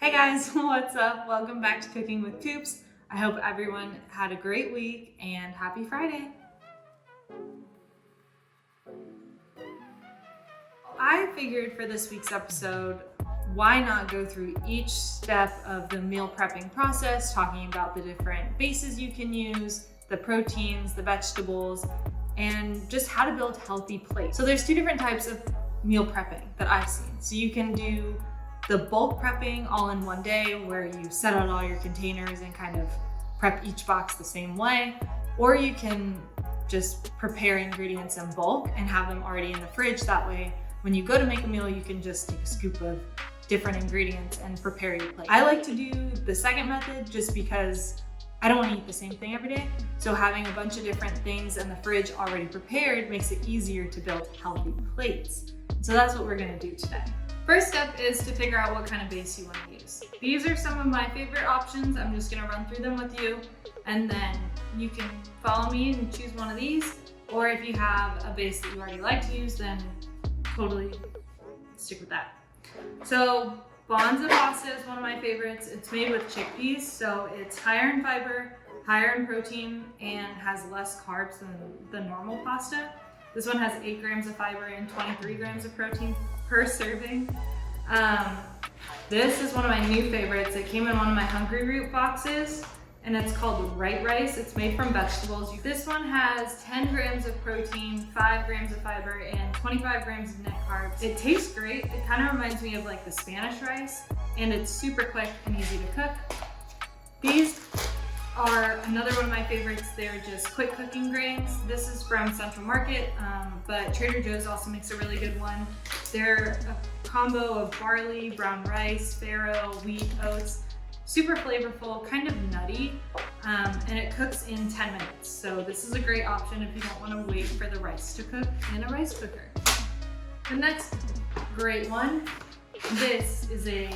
Hey guys, what's up? Welcome back to Cooking with Coops. I hope everyone had a great week and happy Friday. I figured for this week's episode, why not go through each step of the meal prepping process, talking about the different bases you can use, the proteins, the vegetables, and just how to build healthy plates. So there's two different types of meal prepping that I've seen. So you can do the bulk prepping all in one day where you set out all your containers and kind of prep each box the same way, or you can just prepare ingredients in bulk and have them already in the fridge. That way, when you go to make a meal, you can just take a scoop of different ingredients and prepare your plate. I like to do the second method just because I don't want to eat the same thing every day. So having a bunch of different things in the fridge already prepared makes it easier to build healthy plates. So that's what we're going to do today. First step is to figure out what kind of base you want to use. These are some of my favorite options. I'm just going to run through them with you, and then you can follow me and choose one of these. Or if you have a base that you already like to use, then totally stick with that. So Bonza pasta is one of my favorites. It's made with chickpeas, so it's higher in fiber, higher in protein, and has less carbs than the normal pasta. This one has 8 grams of fiber and 23 grams of protein per serving. This is one of my new favorites. It came in one of my Hungry Root boxes, and it's called Right Rice. It's made from vegetables. This one has 10 grams of protein, 5 grams of fiber, and 25 grams of net carbs. It tastes great. It kind of reminds me of like the Spanish rice, and it's super quick and easy to cook. These are another one of my favorites. They're just quick cooking grains. This is from Central Market, but Trader Joe's also makes a really good one. They're a combo of barley, brown rice, farro, wheat, oats. Super flavorful, kind of nutty, and it cooks in 10 minutes. So this is a great option if you don't want to wait for the rice to cook in a rice cooker. The next great one, this is a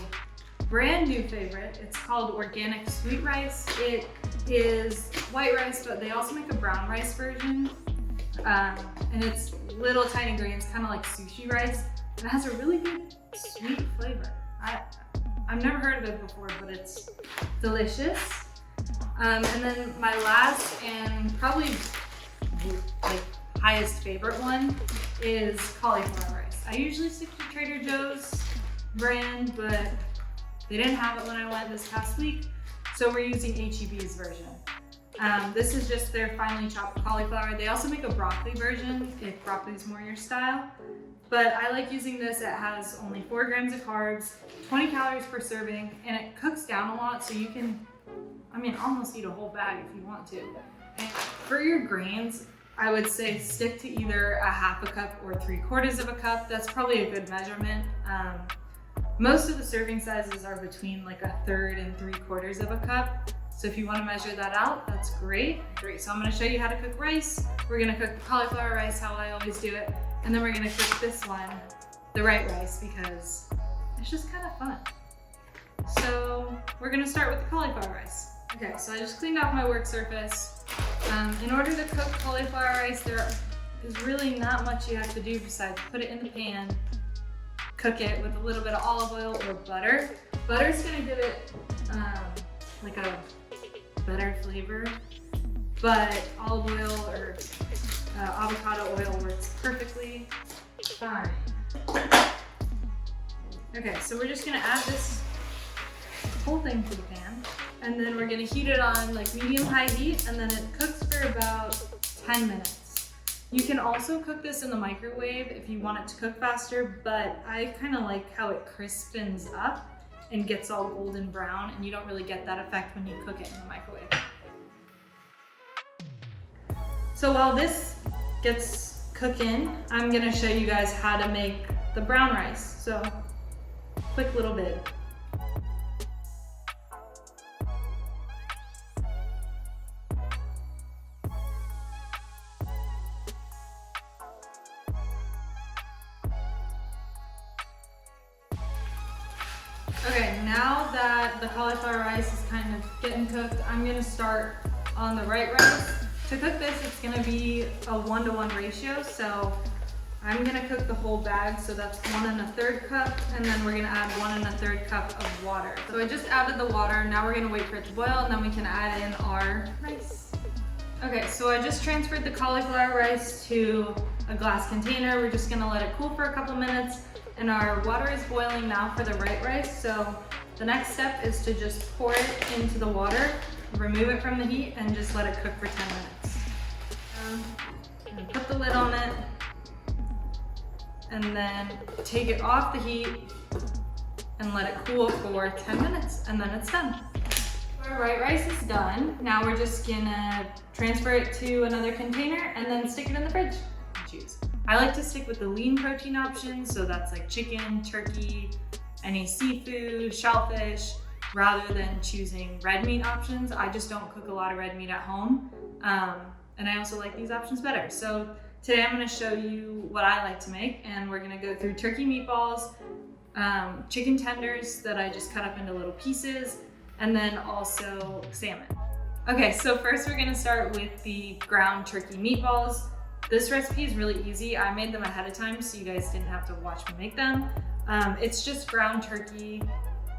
brand new favorite. It's called organic sweet rice. It is white rice, but they also make a brown rice version. And it's little tiny grains, kind of like sushi rice. And it has a really good sweet flavor. I've never heard of it before, but it's delicious. And then my last and probably like highest favorite one is cauliflower rice. I usually stick to Trader Joe's brand, but they didn't have it when I went this past week, so we're using HEB's version. This is just their finely chopped cauliflower. They also make a broccoli version if broccoli's more your style. But I like using this. It has only 4 grams of carbs, 20 calories per serving, and it cooks down a lot, so you can, almost eat a whole bag if you want to. And for your grains, I would say stick to either a half a cup or 3/4 of a cup. That's probably a good measurement. Most of the serving sizes are between like 1/3 and 3/4 of a cup. So if you want to measure that out, that's great. So I'm going to show you how to cook rice. We're going to cook the cauliflower rice how I always do it. And then we're going to cook this one, the right rice, because it's just kind of fun. So we're going to start with the cauliflower rice. Okay, so I just cleaned off my work surface. In order to cook cauliflower rice, there is really not much you have to do besides put it in the pan, cook it with a little bit of olive oil or butter. Butter's going to give it like a better flavor, but olive oil or avocado oil works perfectly fine. Okay, so we're just gonna add this whole thing to the pan, and then we're gonna heat it on like medium-high heat, and then it cooks for about 10 minutes. You can also cook this in the microwave if you want it to cook faster, but I kind of like how it crispens up and gets all golden brown, and you don't really get that effect when you cook it in the microwave. So while this gets cooking, I'm gonna show you guys how to make the brown rice. So, quick little bit. Okay, now that the cauliflower rice is kind of getting cooked, I'm gonna start on the right rice. To cook this, it's gonna be a 1-to-1 ratio, so I'm gonna cook the whole bag, so that's 1 1/3 cup, and then we're gonna add 1 1/3 cup of water. So I just added the water, now we're gonna wait for it to boil, and then we can add in our rice. Okay, so I just transferred the cauliflower rice to a glass container. We're just gonna let it cool for a couple minutes, and our water is boiling now for the white rice. So the next step is to just pour it into the water, remove it from the heat, and just let it cook for 10 minutes. And put the lid on it, and then take it off the heat and let it cool for 10 minutes, and then it's done. Our white rice is done. Now we're just gonna transfer it to another container and then stick it in the fridge. Choose. I like to stick with the lean protein options, so that's like chicken, turkey, any seafood, shellfish, rather than choosing red meat options. I just don't cook a lot of red meat at home, and I also like these options better. So today I'm gonna show you what I like to make, and we're gonna go through turkey meatballs, chicken tenders that I just cut up into little pieces, and then also salmon. Okay, so first we're gonna start with the ground turkey meatballs. This recipe is really easy. I made them ahead of time so you guys didn't have to watch me make them. It's just ground turkey.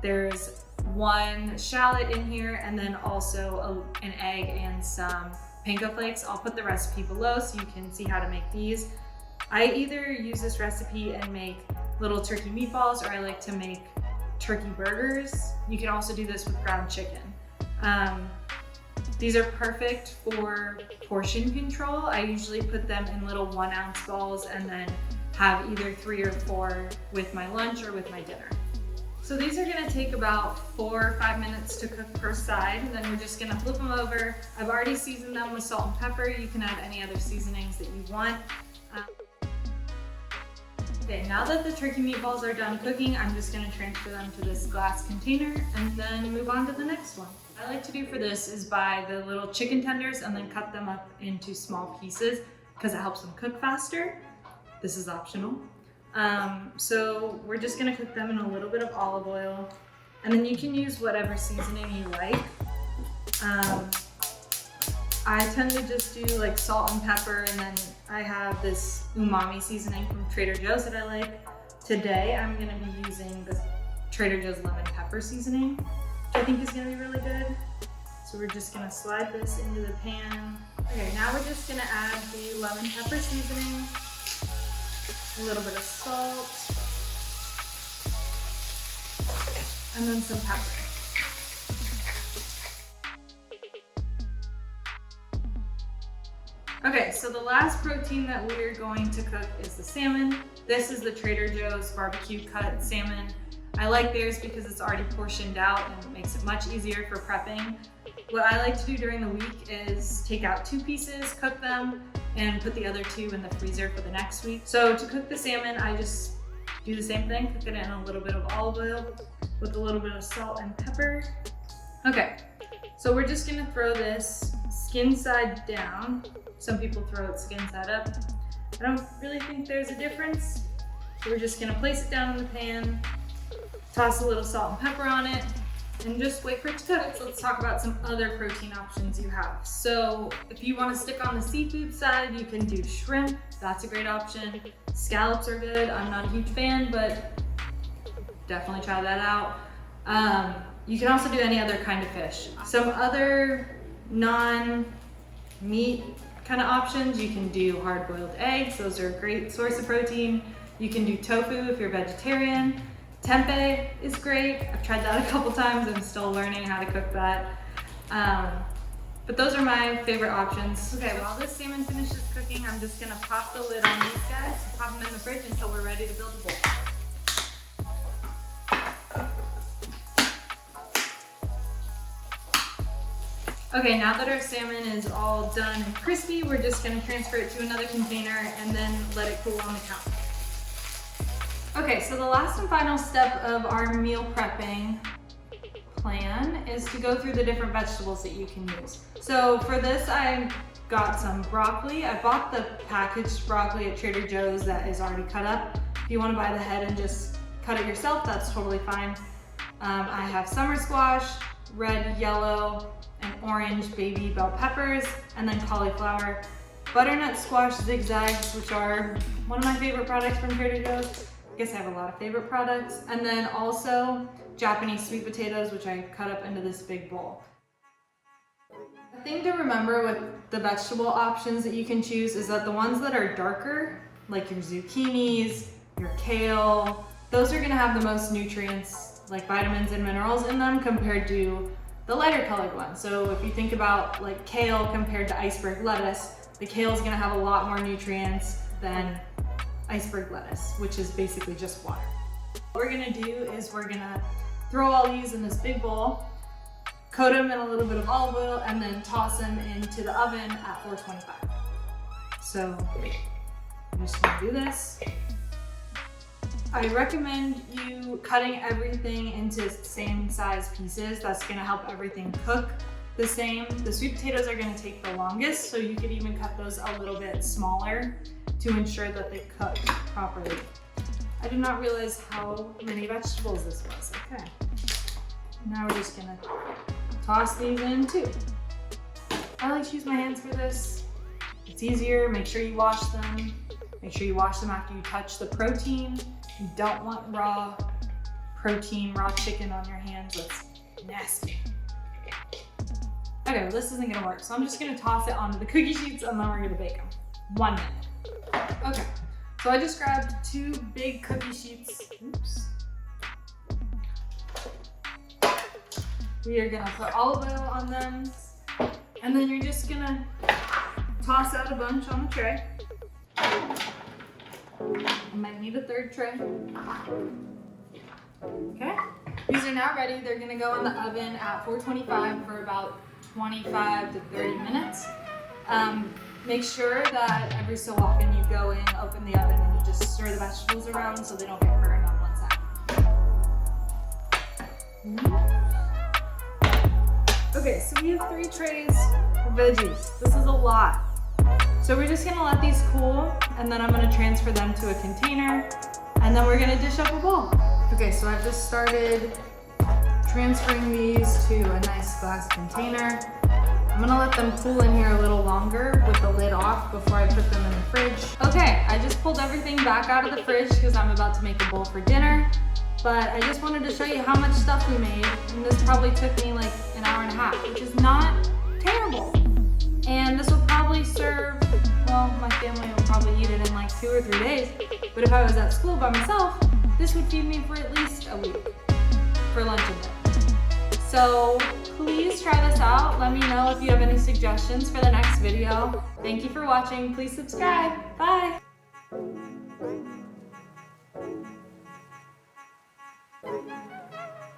There's 1 shallot in here, and then also an egg and some panko flakes. I'll put the recipe below so you can see how to make these. I either use this recipe and make little turkey meatballs, or I like to make turkey burgers. You can also do this with ground chicken. These are perfect for portion control. I usually put them in little 1 ounce balls and then have either 3 or 4 with my lunch or with my dinner. So these are gonna take about 4 or 5 minutes to cook per side, and then we're just gonna flip them over. I've already seasoned them with salt and pepper. You can add any other seasonings that you want. Okay, now that the turkey meatballs are done cooking, I'm just gonna transfer them to this glass container and then move on to the next one. What I like to do for this is buy the little chicken tenders and then cut them up into small pieces because it helps them cook faster. This is optional. So we're just gonna cook them in a little bit of olive oil, and then you can use whatever seasoning you like. I tend to just do like salt and pepper, and then I have this umami seasoning from Trader Joe's that I like. Today I'm gonna be using the Trader Joe's lemon pepper seasoning, which I think is gonna be really good. So we're just gonna slide this into the pan. Okay, now we're just gonna add the lemon pepper seasoning, a little bit of salt, and then some pepper. Okay, so the last protein that we're going to cook is the salmon. This is the Trader Joe's barbecue cut salmon. I like theirs because it's already portioned out and it makes it much easier for prepping. What I like to do during the week is take out 2 pieces, cook them, and put the other 2 in the freezer for the next week. So to cook the salmon, I just do the same thing, cook it in a little bit of olive oil with a little bit of salt and pepper. Okay, so we're just gonna throw this skin side down. Some people throw it skin side up. I don't really think there's a difference. So we're just gonna place it down in the pan, toss a little salt and pepper on it, and just wait for it to cook. So let's talk about some other protein options you have. So if you want to stick on the seafood side, you can do shrimp. That's a great option. Scallops are good. I'm not a huge fan, but definitely try that out. You can also do any other kind of fish. Some other non-meat kind of options, you can do hard-boiled eggs. Those are a great source of protein. You can do tofu if you're vegetarian. Tempeh is great. I've tried that a couple times. I'm still learning how to cook that. But those are my favorite options. Okay, while this salmon finishes cooking, I'm just gonna pop the lid on these guys, pop them in the fridge until we're ready to build a bowl. Okay, now that our salmon is all done and crispy, we're just gonna transfer it to another container and then let it cool on the counter. Okay, so the last and final step of our meal prepping plan is to go through the different vegetables that you can use. So for this, I got some broccoli. I bought the packaged broccoli at Trader Joe's that is already cut up. If you wanna buy the head and just cut it yourself, that's totally fine. I have summer squash, red, yellow, and orange baby bell peppers, and then cauliflower. butternut squash zigzags, which are one of my favorite products from Trader Joe's. I guess I have a lot of favorite products. And then also Japanese sweet potatoes, which I cut up into this big bowl. The thing to remember with the vegetable options that you can choose is that the ones that are darker, like your zucchinis, your kale, those are gonna have the most nutrients, like vitamins and minerals in them compared to the lighter colored ones. So if you think about like kale compared to iceberg lettuce, the kale is gonna have a lot more nutrients than iceberg lettuce, which is basically just water. What we're gonna do is we're gonna throw all these in this big bowl, coat them in a little bit of olive oil, and then toss them into the oven at 425. So I'm just gonna do this. I recommend you cutting everything into same size pieces. That's gonna help everything cook the same. The sweet potatoes are gonna take the longest, so you could even cut those a little bit smaller to ensure that they cook properly. I did not realize how many vegetables this was. Okay. Now we're just gonna toss these in too. I like to use my hands for this. It's easier. Make sure you wash them. Make sure you wash them after you touch the protein. You don't want raw protein, raw chicken on your hands. That's nasty. Okay, well, this isn't gonna work. So I'm just gonna toss it onto the cookie sheets and then we're gonna bake them. 1 minute. Okay, so I just grabbed 2 big cookie sheets. Oops. We are gonna put olive oil on them, and then you're just gonna toss out a bunch on the tray. I might need a 3rd tray. Okay, these are now ready. They're gonna go in the oven at 425 for about 25 to 30 minutes. Make sure that every so often you go in, open the oven, and you just stir the vegetables around so they don't get burned on one side. Okay, so we have 3 trays of veggies. This is a lot. So we're just gonna let these cool, and then I'm gonna transfer them to a container, and then we're gonna dish up a bowl. Okay, so I've just started transferring these to a nice glass container. I'm gonna let them cool in here a little longer with the lid off before I put them in the fridge. Okay, I just pulled everything back out of the fridge because I'm about to make a bowl for dinner. But I just wanted to show you how much stuff we made. And this probably took me like an hour and a half, which is not terrible. And this will probably serve, well, my family will probably eat it in like 2 or 3 days. But if I was at school by myself, this would feed me for at least a week for lunch and dinner. So please try this out. Let me know if you have any suggestions for the next video. Thank you for watching. Please subscribe. Bye.